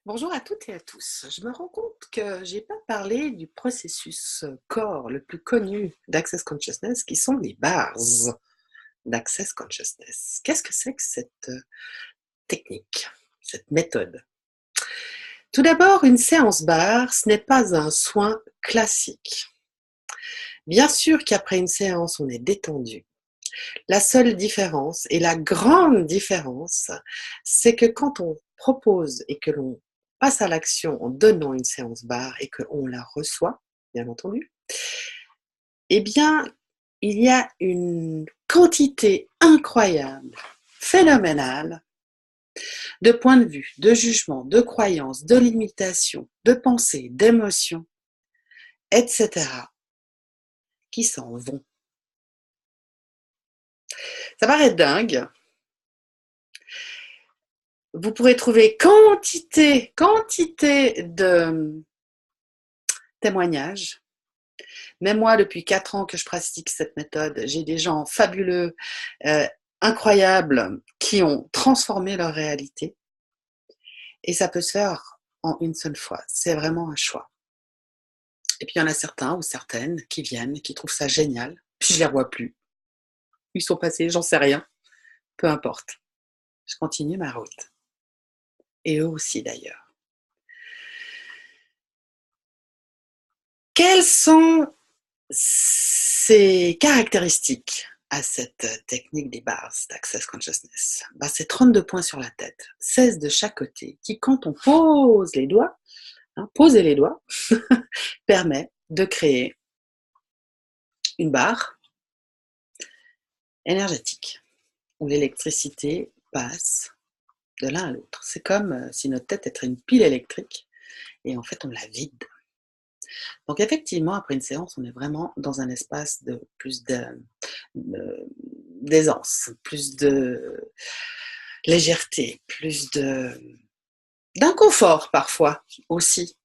Bonjour à toutes et à tous. Je me rends compte que j'ai pas parlé du processus corps le plus connu d'Access Consciousness qui sont les bars d'Access Consciousness. Qu'est-ce que c'est que cette technique, cette méthode? Tout d'abord, une séance bar, ce n'est pas un soin classique. Bien sûr qu'après une séance, on est détendu. La seule différence, et la grande différence, c'est que quand on propose et que l'on passe à l'action en donnant une séance barre et qu'on la reçoit, bien entendu, eh bien, il y a une quantité incroyable, phénoménale, de points de vue, de jugements, de croyances, de limitations, de pensées, d'émotions, etc., qui s'en vont. Ça paraît dingue. Vous pourrez trouver quantité de témoignages. Même moi, depuis 4 ans que je pratique cette méthode, j'ai des gens fabuleux, euh, incroyables, qui ont transformé leur réalité. Et ça peut se faire en une seule fois. C'est vraiment un choix. Et puis il y en a certains ou certaines qui viennent, qui trouvent ça génial. Puis je les revois plus. Ils sont passés, j'en sais rien. Peu importe. Je continue ma route. Et eux aussi d'ailleurs. Quelles sont ces caractéristiques à cette technique des bars d'Access Consciousness? C'est 32 points sur la tête, 16 de chaque côté, qui quand on pose les doigts, poser les doigts, permet de créer une barre énergétique où l'électricité passe de l'un à l'autre. C'est comme si notre tête était une pile électrique et en fait on la vide. Donc effectivement, après une séance, on est vraiment dans un espace de plus d'aisance, plus de légèreté, plus d'inconfort parfois aussi.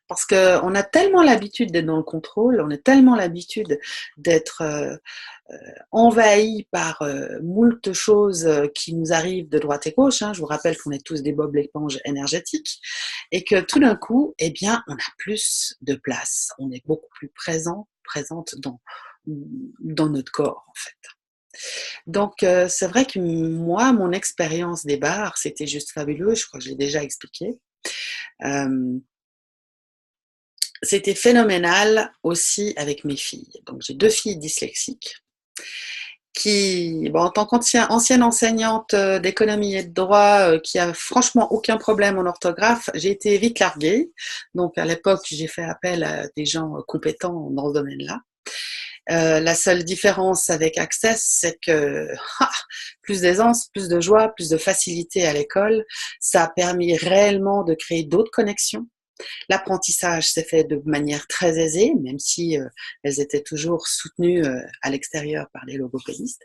Parce qu'on a tellement l'habitude d'être dans le contrôle, on a tellement l'habitude d'être envahi par moult choses qui nous arrivent de droite et gauche. Je vous rappelle qu'on est tous des bob l'éponge énergétiques et que tout d'un coup, eh bien, on a plus de place. On est beaucoup plus présente dans notre corps, en fait. Donc, c'est vrai que moi, mon expérience des bars, c'était juste fabuleux. Je crois que je l'ai déjà expliqué. Euh, C'était phénoménal aussi avec mes filles. Donc, j'ai 2 filles dyslexiques qui, en tant qu'ancienne enseignante d'économie et de droit, qui a franchement aucun problème en orthographe, j'ai été vite larguée. Donc, à l'époque, j'ai fait appel à des gens compétents dans ce domaine-là. La seule différence avec Access, c'est que plus d'aisance, plus de joie, plus de facilité à l'école, ça a permis réellement de créer d'autres connexions. L'apprentissage s'est fait de manière très aisée, même si elles étaient toujours soutenues à l'extérieur par les logopédistes.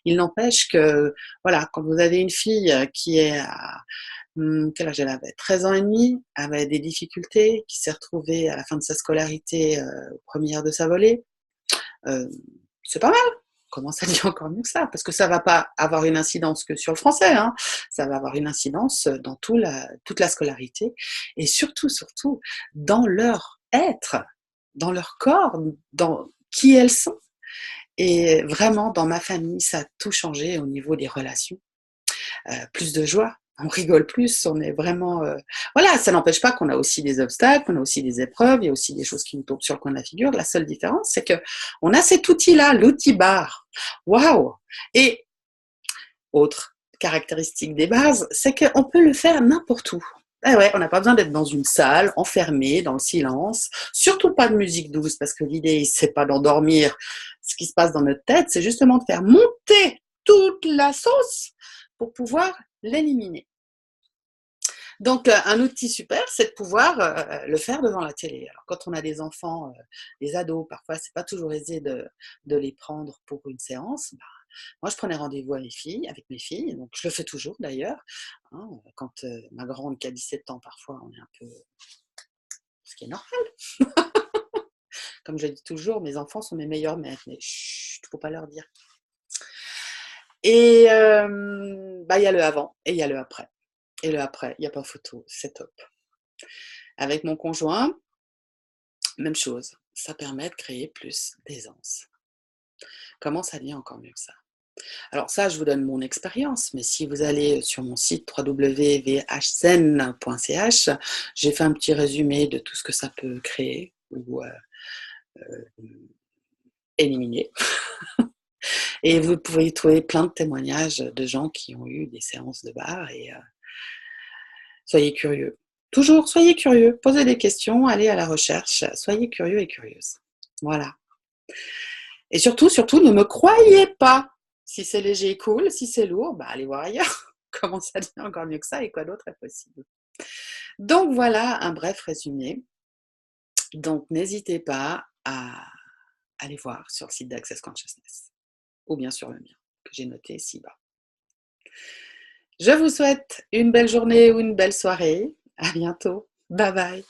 Il n'empêche que, voilà, quand vous avez une fille qui est à quel âge elle avait 13 ans et demi, avait des difficultés, qui s'est retrouvée à la fin de sa scolarité première de sa volée, euh, c'est pas mal. Comment ça dit encore mieux que ça? Parce que ça va pas avoir une incidence que sur le français, ça va avoir une incidence dans toute la scolarité et surtout, dans leur être, dans leur corps, dans qui elles sont. Et vraiment, dans ma famille, ça a tout changé au niveau des relations. Plus de joie, on rigole plus, on est vraiment... Voilà, ça n'empêche pas qu'on a aussi des obstacles, on a aussi des épreuves, il y a aussi des choses qui nous tombent sur le coin de la figure. La seule différence, c'est que on a cet outil-là, l'outil bar. Waouh! Et autre caractéristique des bases, c'est qu'on peut le faire n'importe où. Eh ouais, on n'a pas besoin d'être dans une salle, enfermé, dans le silence. Surtout pas de musique douce, parce que l'idée, c'est pas d'endormir ce qui se passe dans notre tête, c'est justement de faire monter toute la sauce pour pouvoir l'éliminer. Donc, un outil super, c'est de pouvoir le faire devant la télé. Alors, quand on a des enfants, des ados, parfois, c'est pas toujours aisé de les prendre pour une séance. Moi, je prenais rendez-vous avec mes filles, donc je le fais toujours d'ailleurs. Quand ma grande qui a 17 ans, parfois, on est un peu... Ce qui est normal. Comme je dis toujours, mes enfants sont mes meilleurs maîtres, mais chut, faut pas leur dire. Et il y a le avant et il y a le après. et le après, il n'y a pas photo, c'est top. Avec mon conjoint, même chose, ça permet de créer plus d'aisance. Comment ça devient encore mieux que ça? Alors ça, je vous donne mon expérience, mais si vous allez sur mon site www.vhzen.ch, j'ai fait un petit résumé de tout ce que ça peut créer ou éliminer. Et vous pouvez y trouver plein de témoignages de gens qui ont eu des séances de barre et soyez curieux. Toujours, soyez curieux, posez des questions, allez à la recherche, soyez curieux et curieuse. Voilà. Et surtout, surtout, ne me croyez pas. Si c'est léger et cool, si c'est lourd, bah allez voir ailleurs. Comment ça devient encore mieux que ça et quoi d'autre est possible. Donc voilà un bref résumé. Donc n'hésitez pas à aller voir sur le site d'Access Consciousness ou bien sur le mien que j'ai noté ci-bas. Je vous souhaite une belle journée ou une belle soirée. À bientôt. Bye bye.